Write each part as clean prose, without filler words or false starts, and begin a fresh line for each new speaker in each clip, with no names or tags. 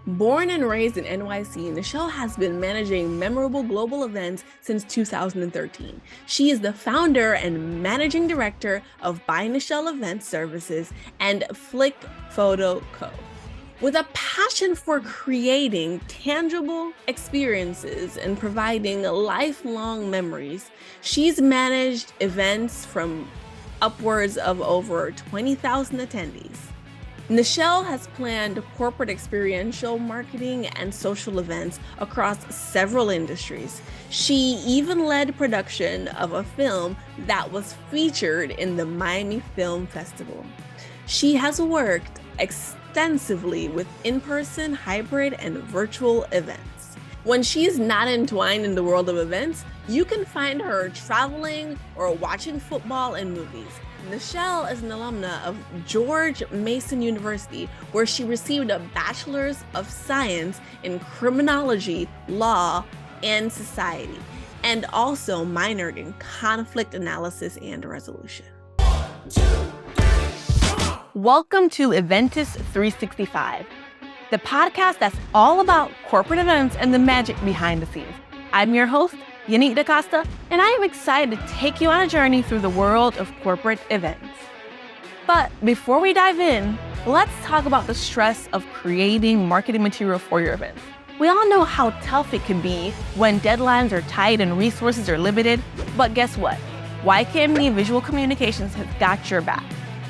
Born and raised in NYC, Nhychelle has been managing memorable global events since 2013. She is the founder and managing director of By Nhychelle Event Services and Flick Photo Co. With a passion for creating tangible experiences and providing lifelong memories, she's managed events from upwards of over 20,000 attendees. Nhychelle has planned corporate experiential marketing and social events across several industries. She even led production of a film that was featured in the Miami Film Festival. She has worked extensively with in-person, hybrid, and virtual events. When she's not entwined in the world of events, you can find her traveling or watching football and movies. Nhychelle is an alumna of George Mason University, where she received a Bachelor's of Science in Criminology, Law, and Society, and also minored in Conflict Analysis and Resolution. Welcome to Eventus 365, the podcast that's all about corporate events and the magic behind the scenes. I'm your host, Yanique DaCosta, and I am excited to take you on a journey through the world of corporate events. But before we dive in, let's talk about the stress of creating marketing material for your events. We all know how tough it can be when deadlines are tight and resources are limited, but guess what? YKMD Visual Communications has got your back.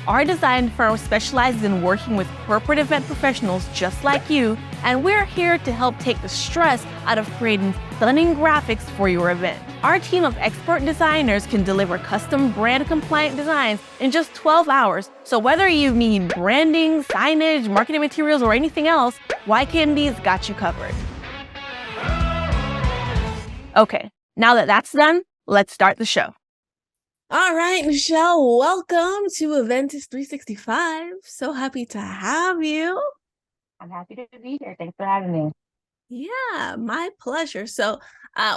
Our design firm specializes in working with corporate event professionals just like you, and we're here to help take the stress out of creating stunning graphics for your event. Our team of expert designers can deliver custom brand-compliant designs in just 12 hours. So whether you need branding, signage, marketing materials, or anything else, YKMD's got you covered. Okay, now that that's done, let's start the show. All right, Nhychelle, welcome to Eventus 365. So happy to have you.
I'm happy to be here. Thanks for having me.
Yeah, my pleasure. So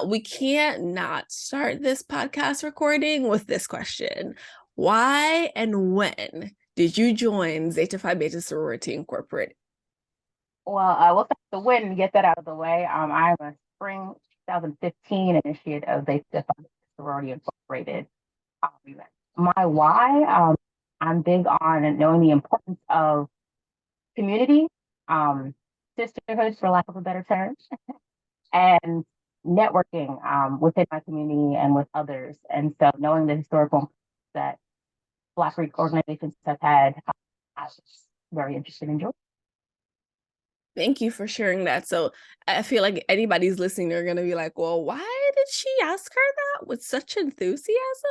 we can't not start this podcast recording with this question. Why and when did you join Zeta Phi Beta Sorority Incorporated?
Well, we'll start the win and get that out of the way. I'm a spring 2015 initiate of Zeta Phi Beta Sorority Incorporated. My why, I'm big on knowing the importance of community, sisterhood, for lack of a better term, and networking within my community and with others. And so knowing the historical that Black organizations have had, I was very interested in joining.
Thank you for sharing that. So I feel like anybody's listening, they're going to be like, well, why did she ask her that with such enthusiasm?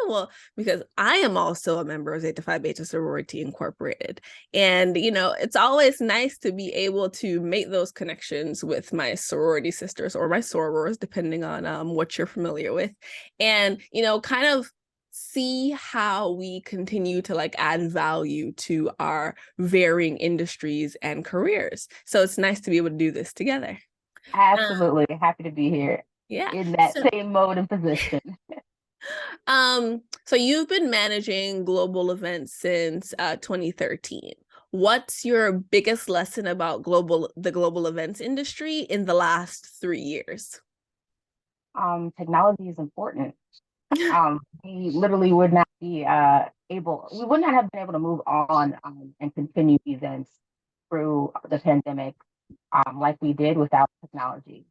Well, because I am also a member of Zeta Phi Beta Sorority Incorporated. And, you know, it's always nice to be able to make those connections with my sorority sisters or my sorors, depending on what you're familiar with. And, you know, kind of see how we continue to like add value to our varying industries and careers. So it's nice to be able to do this together.
Absolutely. Happy to be here.
Yeah.
In that same mode and position.
So you've been managing global events since 2013. What's your biggest lesson about the global events industry in the last 3 years?
Technology is important. We literally would not be we would not have been able to move on and continue events through the pandemic like we did without technology.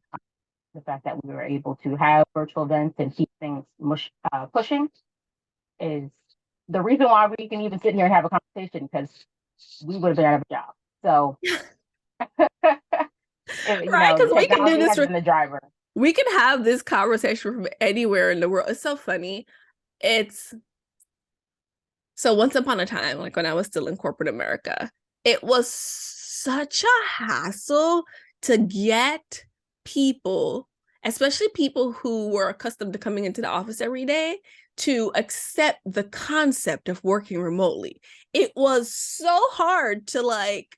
The fact that we were able to have virtual events and keep things pushing is the reason why we can even sit here and have a conversation, because we would have been out of a job. So,
right, because we can do this
in the driver.
We can have this conversation from anywhere in the world. It's so funny. So once upon a time, like when I was still in corporate America, it was such a hassle to get people, especially people who were accustomed to coming into the office every day, to accept the concept of working remotely. It was so hard to like,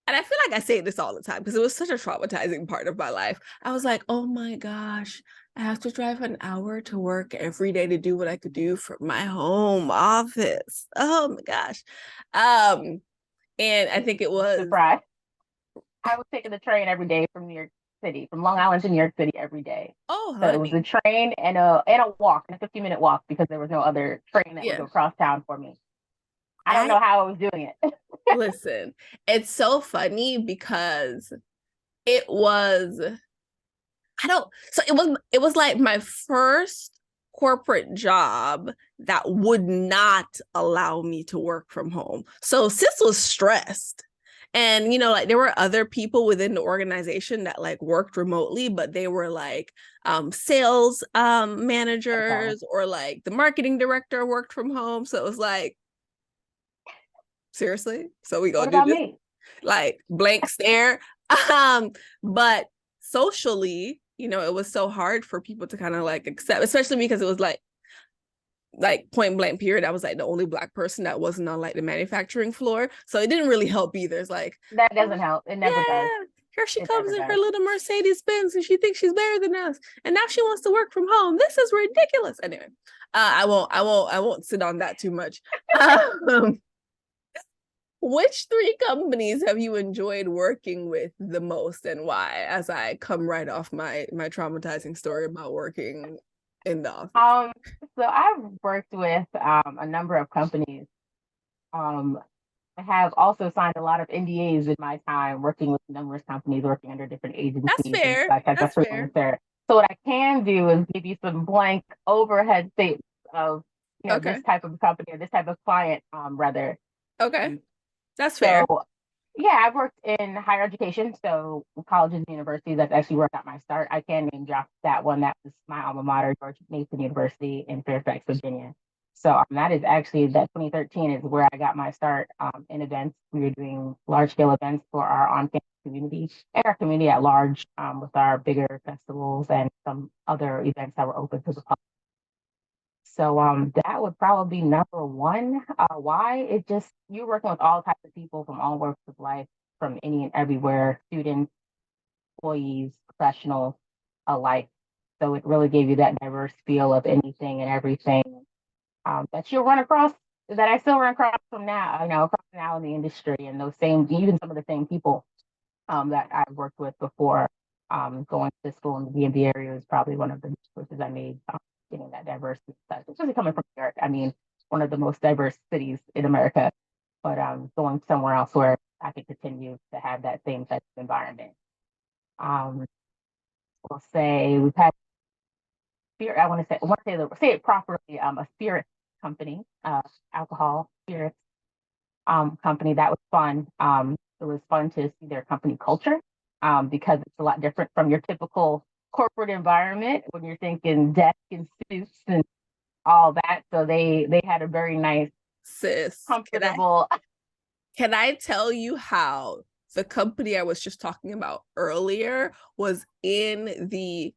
and I feel like I say this all the time because it was such a traumatizing part of my life. I was like, oh my gosh, I have to drive an hour to work every day to do what I could do from my home office. Oh my gosh. And I think it was,
surprise. I was taking the train every day from New York City, from Long Island to New York City every day.
Oh,
So it was a
honey.
train and a walk, a 15-minute walk because there was no other train that would
Yeah.
go cross town for me. I don't
I
know how I was doing it.
listen, it's so funny because it was I don't so it was like my first corporate job that would not allow me to work from home. So sis was stressed. And like there were other people within the organization that like worked remotely, but they were like sales
Okay.
managers, or like the marketing director worked from home. So it was like, seriously? So we
What
gonna do
about
this?
me?
Like blank stare. But socially, it was so hard for people to kind of like accept, especially because it was like point blank period. I was like the only Black person that wasn't on like the manufacturing floor. So it didn't really help either. It's like,
That
oh,
doesn't help. It never does.
yeah, here she
It
comes
never
in her
does.
little Mercedes Benz and she thinks she's better than us. And now she wants to work from home. This is ridiculous. Anyway, I won't sit on that too much. Um, which three companies have you enjoyed working with the most, and why? As I come right off my traumatizing story about working in the office.
Um, so I've worked with a number of companies. Um, I have also signed a lot of NDAs in my time working with numerous companies, working under different
That's
agencies and
fair.
such as a
That's fair.
freelancer. So what I can do is give you some blank overhead statements of, this
Okay.
type of company or this type of client, rather.
Okay.
Um,
That's
so
fair.
yeah, I've worked in higher education, so colleges and universities. That's actually where I got my start. I can name drop that one. That was my alma mater, George Mason University in Fairfax, Virginia. So that is actually that 2013 is where I got my start in events. We were doing large scale events for our on-campus community and our community at large with our bigger festivals and some other events that were open to the public. So that would probably be number one. Why? It just you're working with all types of people from all walks of life, from any and everywhere, students, employees, professionals alike. So it really gave you that diverse feel of anything and everything that you'll run across, that I still run across from now, across now in the industry, and those same, even some of the same people that I've worked with before. Going to school in the DMV area is probably one of the choices I made, getting that diversity, especially coming from New York. I mean, one of the most diverse cities in America, but going somewhere else where I could continue to have that same type of environment. Um, we'll say we've had spirit. I want to say it properly. A spirit company, alcohol spirits company. That was fun. It was fun to see their company culture because it's a lot different from your typical corporate environment when you're thinking desk and suits and all that. So they had a very nice,
Sis,
comfortable.
can I tell you how the company I was just talking about earlier was in the,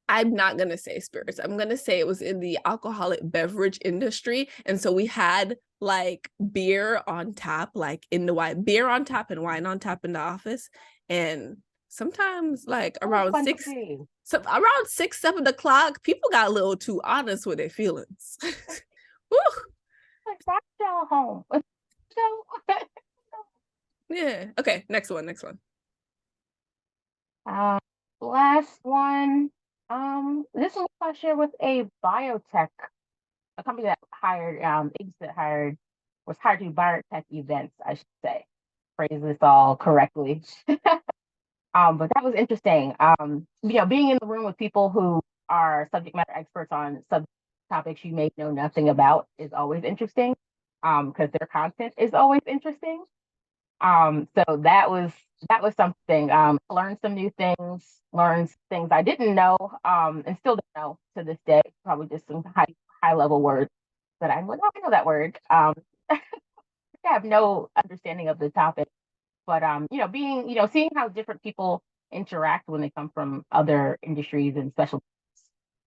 I'm not going to say spirits. I'm going to say it was in the alcoholic beverage industry. And so we had like beer on tap, like in the wine, beer on tap and wine on tap in the office. And sometimes like
That was
around
fun to
six,
see.
so around 6, 7 o'clock, people got a little too honest with their feelings. Woo.
Like, back y'all home. So,
Yeah. Okay. Next one. Next one.
um, last one. This one I share with a biotech, a company that hired, agency that was hired to do biotech events, I should say. Phrase this all correctly. But that was interesting. Being in the room with people who are subject matter experts on topics you may know nothing about is always interesting. Because their content is always interesting. So that was something. Learned some new things, learned things I didn't know, and still don't know to this day. Probably just some high level words that I'm like, oh, I know that word. I have no understanding of the topic, but seeing how different people interact when they come from other industries and special,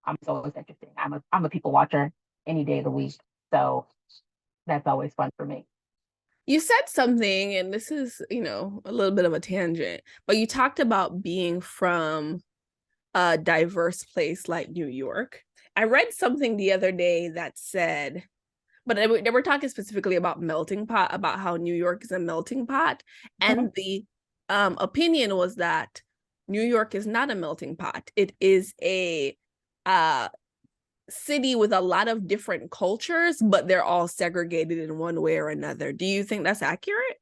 it's always interesting. I'm a people watcher any day of the week, so that's always fun for me.
You said something, and this is, a little bit of a tangent, but you talked about being from a diverse place like New York. I read something the other day that said, but they were talking specifically about melting pot, about how New York is a melting pot,
Mhm.
and the opinion was that New York is not a melting pot. It is a city with a lot of different cultures, but they're all segregated in one way or another. Do you think that's accurate?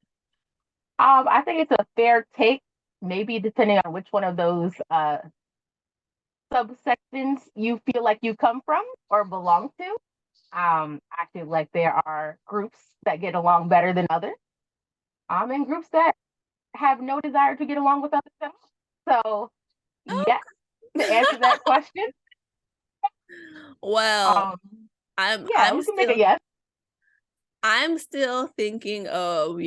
I think it's a fair take, maybe depending on which one of those subsections you feel like you come from or belong to. I feel like there are groups that get along better than others, and groups that have no desire to get along with others. So, yes, to answer that question,
Well,
um,
I'm
yeah,
I'm
we can make
still
a yes.
I'm still thinking of,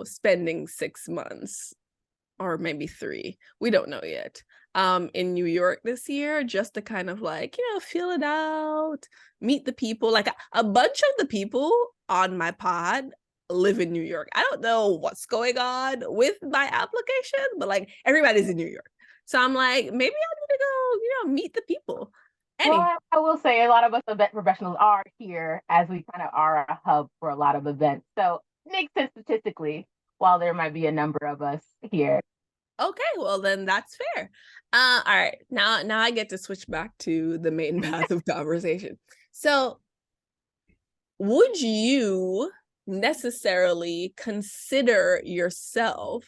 spending 6 months or maybe 3. We don't know yet. In New York this year, just to kind of like, feel it out, meet the people. Like a bunch of the people on my pod live in New York. I don't know what's going on with my application, but like everybody's in New York. So I'm like, maybe I need to go, meet the people. Anyway.
Well, I will say a lot of us event professionals are here as we kind of are a hub for a lot of events. So it makes sense statistically, while there might be a number of us here.
Okay, well then that's fair. All right, now I get to switch back to the main path of conversation. So, would you necessarily consider yourself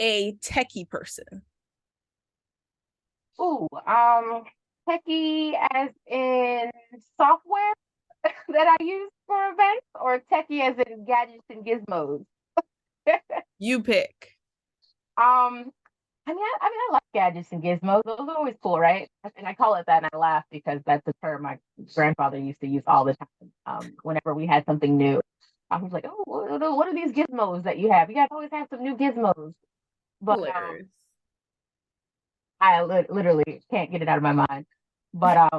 a techie person?
Ooh, techie as in software that I use for events, or techie as in gadgets and gizmos?
You pick.
um, I like gadgets and gizmos. Those are always cool, right? And I call it that, and I laugh because that's a term my grandfather used to use all the time. Whenever we had something new, I was like, "Oh, what are these gizmos that you have? You guys always have some new gizmos." But
Hilarious.
I literally can't get it out of my mind. But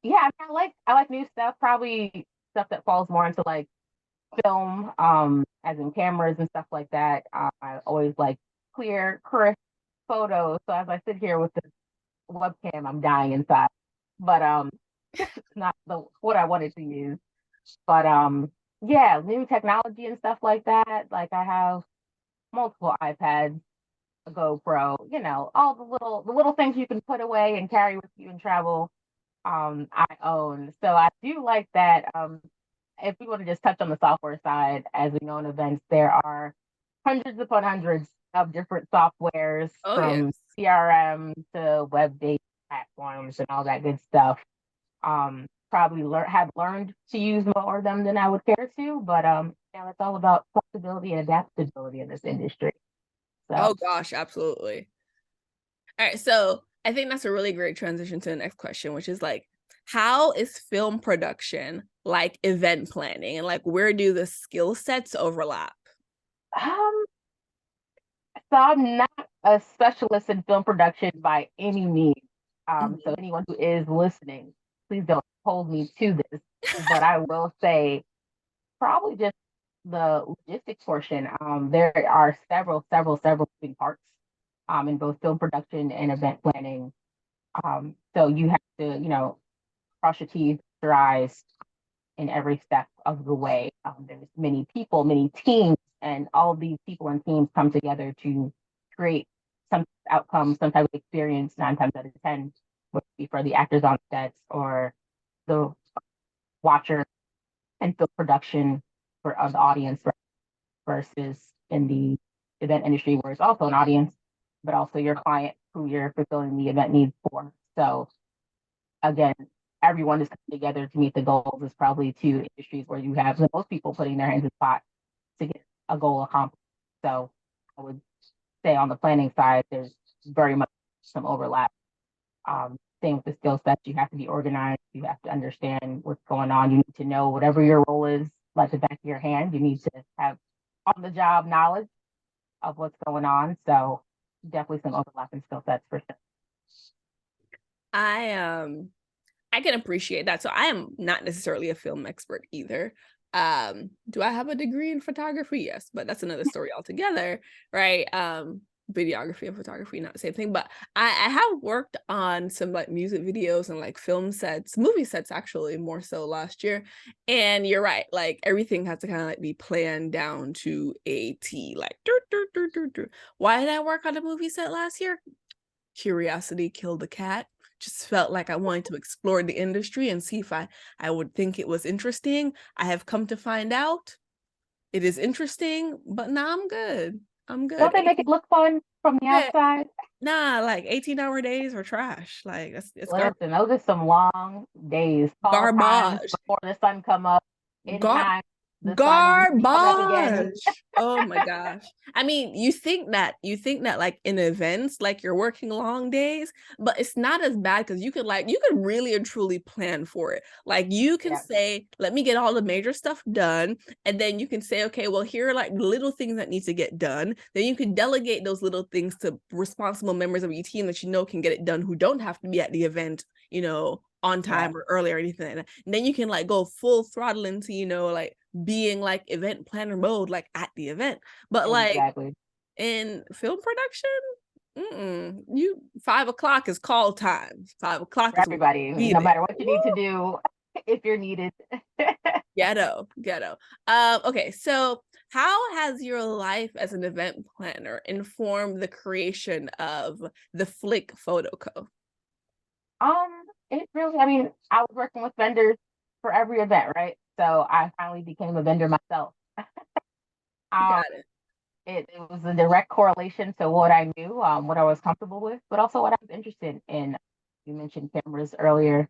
yeah, I like new stuff. Probably stuff that falls more into like film, as in cameras and stuff like that. I always like clear, crisp photos. So as I sit here with this webcam, I'm dying inside. But it's not the what I wanted to use. But yeah, new technology and stuff like that. Like I have multiple iPads, a GoPro, all the little things you can put away and carry with you and travel. I own. So I do like that. If we want to just touch on the software side, as we know in events, there are hundreds upon hundreds of different softwares
Oh
from
yes.
CRM to web-based platforms and all that good stuff. Probably have learned to use more of them than I would care to, but yeah, it's all about flexibility and adaptability in this industry. So
Oh gosh, absolutely. All right, so I think that's a really great transition to the next question, which is like, how is film production like event planning, and like where do the skill sets overlap?
um, So I'm not a specialist in film production by any means. So
Mhm.
anyone who is listening, please don't hold me to this. But I will say probably just the logistics portion. There are several moving parts in both film production and event planning. So you have to, cross your T's, your I's in every step of the way. There's many people, many teams, and all of these people and teams come together to create some outcome, some type of experience. 9 times out of 10 would be for the actors on sets or the watcher and film production for the audience versus in the event industry where it's also an audience, but also your client who you're fulfilling the event needs for. So again, everyone is coming together to meet the goals. Is probably two industries where you have the most people putting their hands in the pot to get a goal accomplished. So I would say on the planning side, there's very much some overlap. Same with the skill sets. You have to be organized. You have to understand what's going on. You need to know whatever your role is, like the back of your hand. You need to have on the job knowledge of what's going on. So definitely some overlap in skill sets for sure.
I can appreciate that. So I am not necessarily a film expert either. Do I have a degree in photography? Yes, but that's another story altogether, right? videography and photography, not the same thing, but I have worked on some like music videos and like film sets, movie sets actually more so last year. And you're right, like everything has to kind of like be planned down to a T, like why did I work on a movie set last year? Curiosity killed the cat. Just felt like I wanted to explore the industry and see if I would think it was interesting. I have come to find out it is interesting, but nah, I'm good. I'm
Don't
good.
they make it look fun from the
Yeah,
outside?
nah, like 18-hour days are trash. Like it's
Listen, those are some long days. Call times
garbage.
before the sun come up. In
Gar
time, the sun will be coming up again.
garbage. Oh my gosh. I mean, you think that like in events, like you're working long days, but it's not as bad because you could really and truly plan for it. Like you can
Yeah,
say, let me get all the major stuff done. And then you can say, okay, well, here are like little things that need to get done. Then you can delegate those little things to responsible members of your team that you know can get it done who don't have to be at the event, on
yeah,
time or early or anything like that. And then you can like go full throttle into, like being like event planner mode, like at the event. But like
exactly.
in film production, you 5 o'clock is call time. 5 o'clock
For
is when
everybody,
you be
no
there.
matter what you need to do, if you're needed.
Ghetto. Okay, so how has your life as an event planner informed the creation of the Flick Photo Co?
It really, I mean, I was working with vendors for every event, right? So I finally became a vendor myself. Um,
Got it.
it was a direct correlation to what I knew, what I was comfortable with, but also what I was interested in. You mentioned cameras earlier.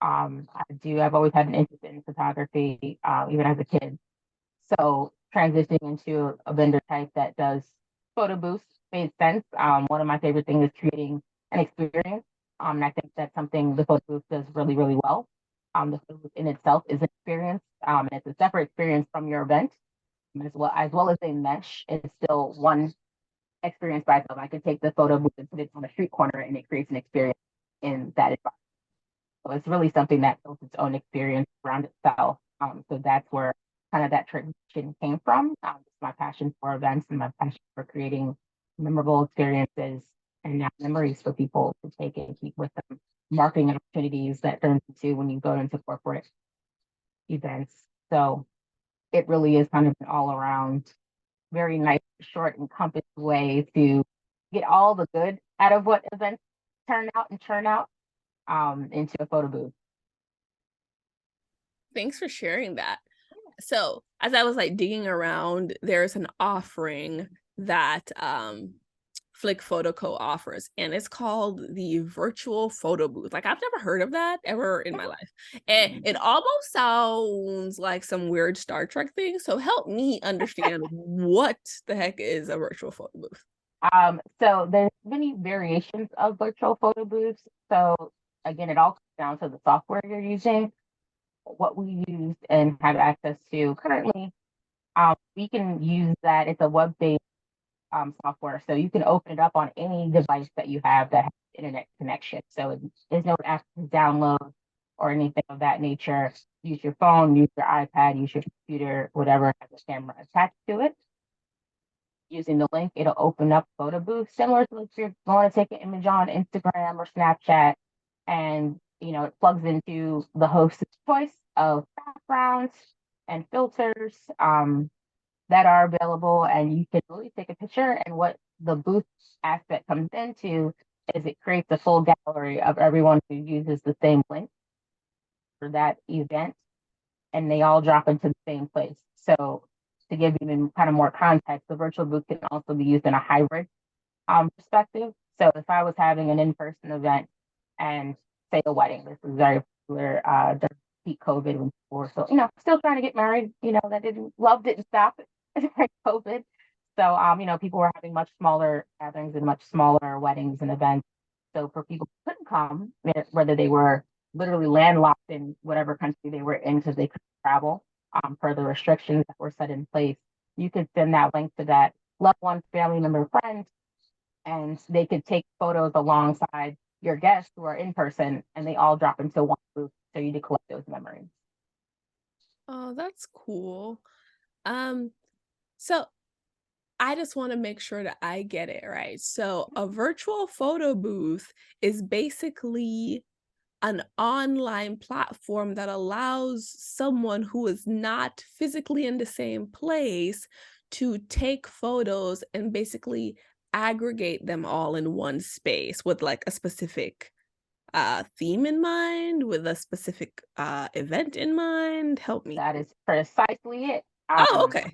I've always had an interest in photography, even as a kid. So transitioning into a vendor type that does photo booths made sense. One of my favorite things is creating an experience. And I think that's something the photo booth does really, really well. The photo booth in itself is an experience, and it's a separate experience from your event, as well as a mesh. It's still one experience by itself. I could take the photo booth and put it on a street corner, and it creates an experience in that environment. So it's really something that builds its own experience around itself. So that's where kind of that tradition came from. Just my passion for events and my passion for creating memorable experiences and now memories for people to take and keep with them. Marketing opportunities that turns into when you go into corporate events. So it really is kind of an all around, very nice, short, and compass way to get all the good out of what events turn out and churn out into a photo booth.
Thanks for sharing that. So as I was like digging around, there's an offering that Flick Photo Co offers, and it's called the virtual photo booth. Like I've never heard of that ever in my life. And it almost sounds like some weird Star Trek thing. So help me understand what the heck is a virtual photo booth.
So there's many variations of virtual photo booths. So again, it all comes down to the software you're using. What we use and have access to currently, we can use that. It's a web-based software, so you can open it up on any device that you have that has internet connection. So there's no app to download or anything of that nature. Use your phone, use your iPad, use your computer, whatever has a camera attached to it. Using the link, it'll open up photo booth, similar to if you're going to take an image on Instagram or Snapchat, and it plugs into the host's choice of backgrounds and filters that are available, and you can really take a picture. And what the booth aspect comes into is it creates a full gallery of everyone who uses the same link for that event, and they all drop into the same place. So to give even kind of more context, the virtual booth can also be used in a hybrid perspective. So if I was having an in-person event and say a wedding, this is very popular during peak COVID when people were still, still trying to get married, love didn't stop during COVID. So, people were having much smaller gatherings and much smaller weddings and events. So for people who couldn't come, whether they were literally landlocked in whatever country they were in because they couldn't travel, per the restrictions that were set in place, you could send that link to that loved one, family member, friend, and they could take photos alongside your guests who are in person, and they all drop into one booth so you to collect those memories.
Oh, that's cool. Um, so I just want to make sure that I get it right. So a virtual photo booth is basically an online platform that allows someone who is not physically in the same place to take photos and basically aggregate them all in one space with like a specific theme in mind, with a specific event in mind. Help me.
That is precisely it.
Oh, okay.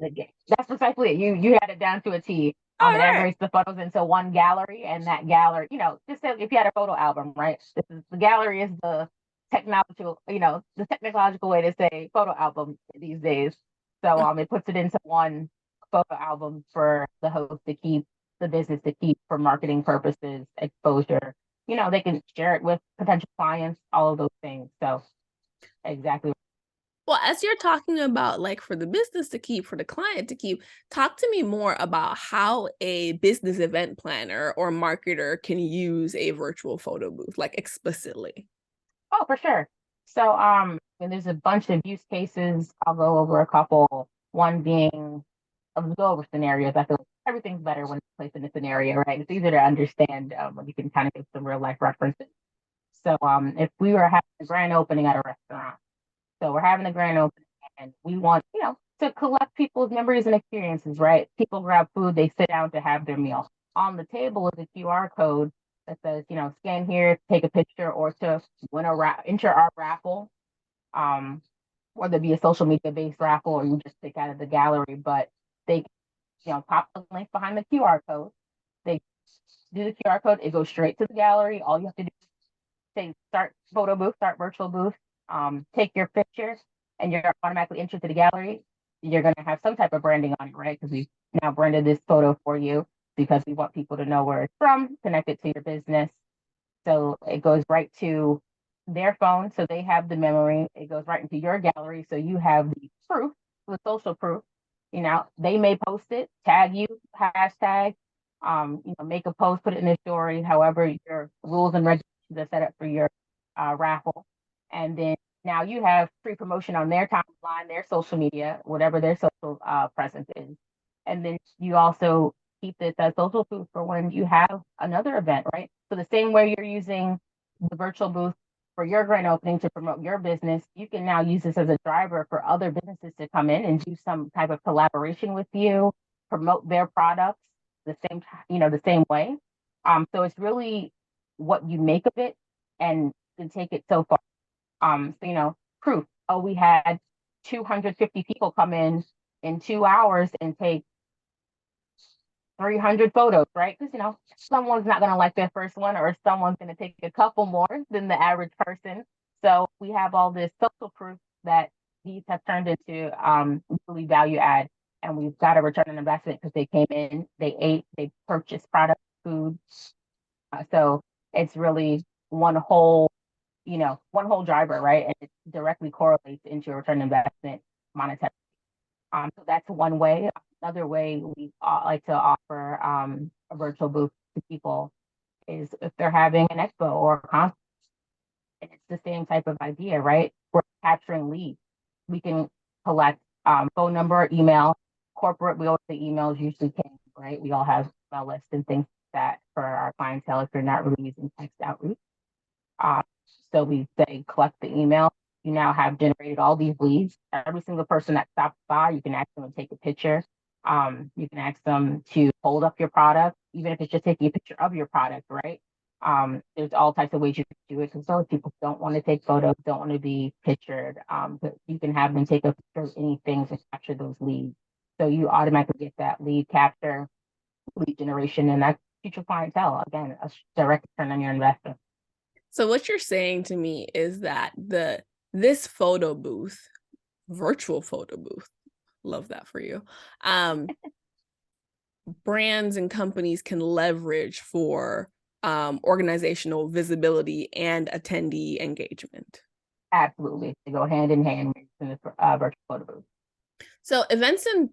That's precisely it. You had it down to a T.
All
It
right.
aggregates the photos into one gallery, and that gallery, just say if you had a photo album, right? The gallery is the technological way to say photo album these days. So it puts it into one photo album for the host to keep, the business to keep for marketing purposes, exposure. They can share it with potential clients, all of those things. So exactly.
Well, as you're talking about, like, for the business to keep, for the client to keep, talk to me more about how a business event planner or marketer can use a virtual photo booth, like, explicitly.
Oh, for sure. So, and there's a bunch of use cases. I'll go over a couple. One being, I'll go over scenarios. I feel like everything's better when it's placed in a scenario, right? It's easier to understand when you can kind of give some real life references. So, if we were having a grand opening at a restaurant, so we're having a grand opening and we want, to collect people's memories and experiences, right? People grab food, they sit down to have their meal. On the table is a QR code that says, scan here, take a picture, or to enter our raffle, um, whether it be a social media based raffle or you just pick out of the gallery, but they, pop the link behind the QR code. They do the QR code, it goes straight to the gallery. All you have to do is say start photo booth, start virtual booth, take your picture, and you're automatically entered to the gallery. You're going to have some type of branding on it, right? Because we've now branded this photo for you because we want people to know where it's from, connect it to your business. So it goes right to their phone. So they have the memory. It goes right into your gallery. So you have the proof, the social proof. They may post it, tag you, hashtag, make a post, put it in a story, however your rules and regulations are set up for your raffle. And then now you have free promotion on their timeline, their social media, whatever their social presence is. And then you also keep this as social proof for when you have another event, right? So the same way you're using the virtual booth for your grand opening to promote your business, you can now use this as a driver for other businesses to come in and do some type of collaboration with you, promote their products the same way. So it's really what you make of it and to take it so far. Proof. Oh, we had 250 people come in 2 hours and take 300 photos, right? Because, someone's not going to like their first one, or someone's going to take a couple more than the average person. So we have all this social proof that these have turned into really value add. And we've got a return on investment because they came in, they ate, they purchased product, food. So it's really one whole driver, right? And it directly correlates into your return on investment monetary. So that's one way. Another way we like to offer a virtual booth to people is if they're having an expo or a conference. And it's the same type of idea, right? We're capturing leads. We can collect phone number, email, corporate. We always say emails usually king, right? We all have email lists and things like that for our clientele if you're not really using text outreach. Um, so we say collect the email. You now have generated all these leads. Every single person that stops by, you can ask them to take a picture. You can ask them to hold up your product, even if it's just taking a picture of your product, right? There's all types of ways you can do it because some people don't want to take photos, don't want to be pictured. But you can have them take a picture of anything to capture those leads. So you automatically get that lead capture, lead generation, and that's future clientele. Again, a direct return on your investment.
So what you're saying to me is that this photo booth, virtual photo booth, love that for you, brands and companies can leverage for organizational visibility and attendee engagement.
Absolutely. They go hand in hand in the virtual photo booth.
So events and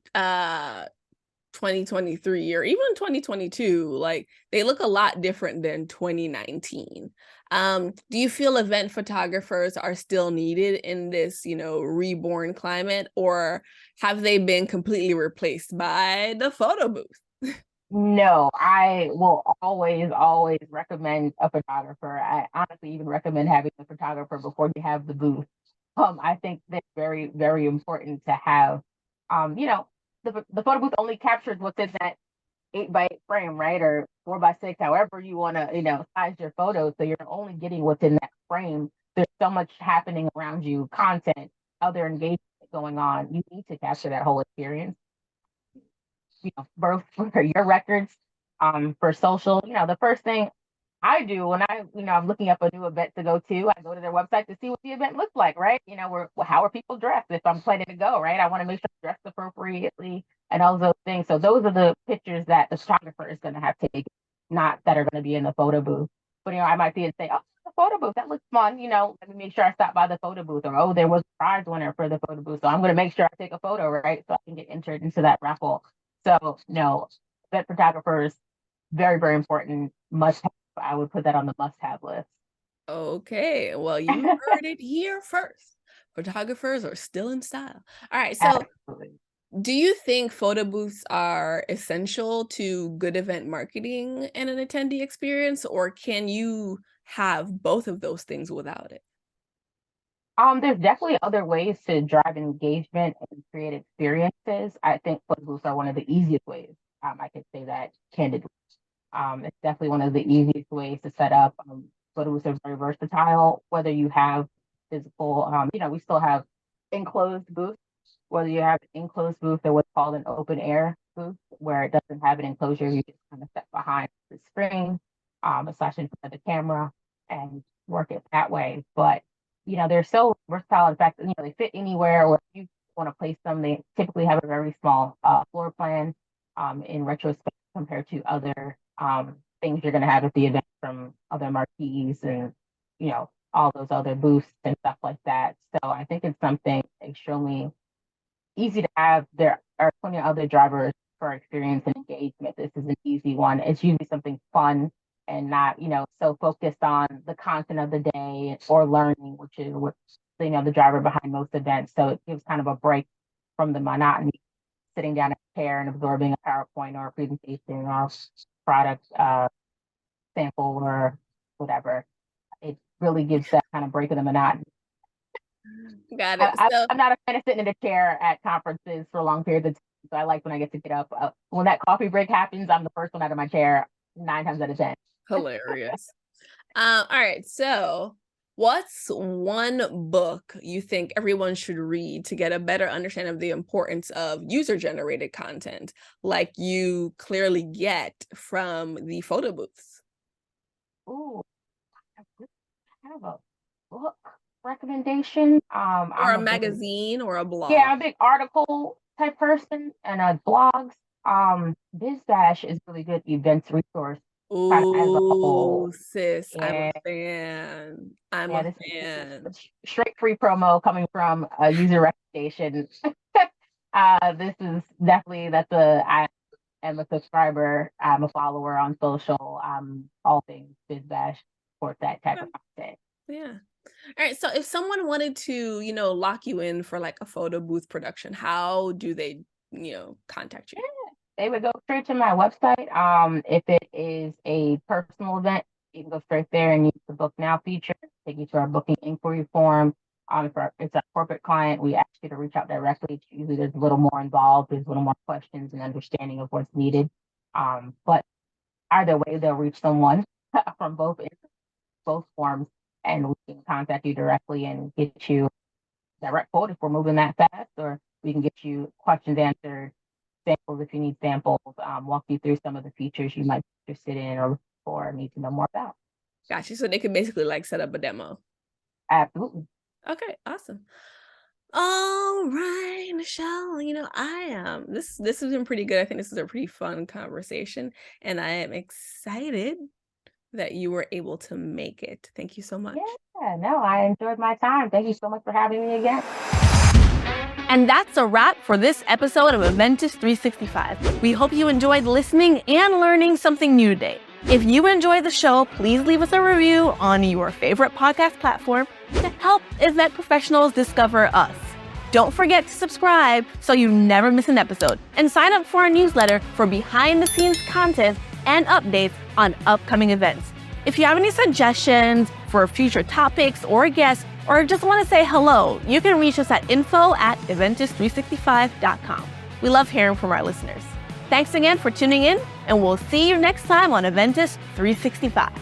2023 or even 2022, like they look a lot different than 2019. Do you feel event photographers are still needed in this, reborn climate, or have they been completely replaced by the photo booth?
No, I will always, always recommend a photographer. I honestly even recommend having a photographer before you have the booth. I think that's very, very important to have. You know, the photo booth only captures what's in that 8x8 frame, right? Or 4x6, however you want to, size your photos. So you're only getting what's in that frame. There's so much happening around you, content, other engagement going on. You need to capture that whole experience, both for your records, for social. The first thing I do when I'm looking up a new event to go to, I go to their website to see what the event looks like, right? How are people dressed if I'm planning to go, right? I want to make sure I'm dressed appropriately and all those things. So those are the pictures that the photographer is going to have to take, not that are going to be in the photo booth. But, I might see and say, oh, the photo booth, that looks fun. Let me make sure I stop by the photo booth, or, oh, there was a prize winner for the photo booth. So I'm going to make sure I take a photo, right? So I can get entered into that raffle. So, no, event photographers, very, very important, must have. I would put that on the must-have list.
Okay, well, you heard it here first. Photographers are still in style. All right, so
Absolutely.
do you think photo booths are essential to good event marketing and an attendee experience, or can you have both of those things without it?
There's definitely other ways to drive engagement and create experiences. I think photo booths are one of the easiest ways. I could say that candidly. It's definitely one of the easiest ways to set up. Photo booths are very versatile, whether you have physical, we still have enclosed booths, whether you have an enclosed booth or what's called an open air booth, where it doesn't have an enclosure, you just kind of step behind the screen, slash in front of the camera and work it that way. But they're so versatile. In fact, they fit anywhere, or if you want to place them, they typically have a very small floor plan in retrospect compared to other things you're going to have at the event from other marquees and, all those other booths and stuff like that. So I think it's something extremely easy to have. There are plenty of other drivers for experience and engagement. This is an easy one. It's usually something fun and not, so focused on the content of the day or learning, which is what the driver behind most events. So it gives kind of a break from the monotony, sitting down in a chair and absorbing a PowerPoint or a presentation or product sample or whatever. It really gives that kind of break of the monotony.
Got it. So,
I'm not a fan of sitting in a chair at conferences for long periods of time. So I like when I get to get up. When that coffee break happens, I'm the first one out of my chair 9 times out of 10.
hilarious. All right, so what's one book you think everyone should read to get a better understanding of the importance of user-generated content, like you clearly get from the photo booths?
Ooh, I have a book recommendation.
Or
I'm
a
a big,
magazine or a blog?
yeah, I'm a big article type person and blogs. BizBash is really good events resource kind of as a
Ooh,
whole.
sis, I'm a
Yeah,
fan. I'm
yeah,
a
this
fan.
is straight free promo coming from a user recommendation. This is definitely I am a subscriber. I'm a follower on social. All things BizBash, support that type of content.
Yeah. All right. So if someone wanted to, lock you in for like a photo booth production, how do they, contact you?
They would go straight to my website. If it is a personal event, you can go straight there and use the book now feature, take you to our booking inquiry form. If it's a corporate client, we ask you to reach out directly. Usually there's a little more involved, there's a little more questions and understanding of what's needed. But either way, they'll reach someone from both forms, and we can contact you directly and get you direct quote if we're moving that fast, or we can get you questions answered, samples if you need samples, walk you through some of the features you might be interested in or need to know more about.
Gotcha. So they could basically like set up a demo.
Absolutely.
Okay, awesome. All right, Nhychelle, I am this has been pretty good. I think this is a pretty fun conversation, and I am excited that you were able to make it. Thank you so much.
Yeah, no, I enjoyed my time. Thank you so much for having me again.
And that's a wrap for this episode of Eventus 365. We hope you enjoyed listening and learning something new today. If you enjoyed the show, please leave us a review on your favorite podcast platform to help event professionals discover us. Don't forget to subscribe so you never miss an episode, and sign up for our newsletter for behind-the-scenes content and updates on upcoming events. If you have any suggestions for future topics or guests, or just want to say hello, you can reach us at info@eventus365.com. We love hearing from our listeners. Thanks again for tuning in, and we'll see you next time on Eventus 365.